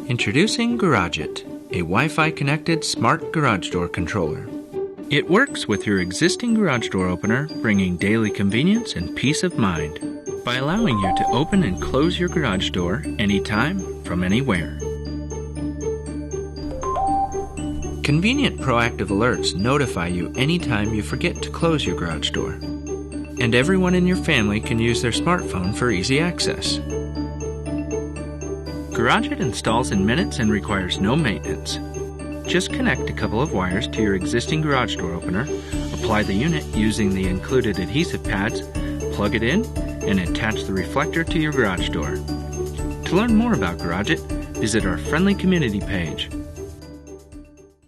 Introducing Garadget, a Wi-Fi connected smart garage door controller. It works with your existing garage door opener, bringing daily convenience and peace of mind by allowing you to open and close your garage door anytime from anywhere. Convenient proactive alerts notify you anytime you forget to close your garage door. And everyone in your family can use their smartphone for easy access. Garadget installs in minutes and requires no maintenance. Just connect a couple of wires to your existing garage door opener, apply the unit using the included adhesive pads, plug it in, and attach the reflector to your garage door. To learn more about Garadget, visit our friendly community page.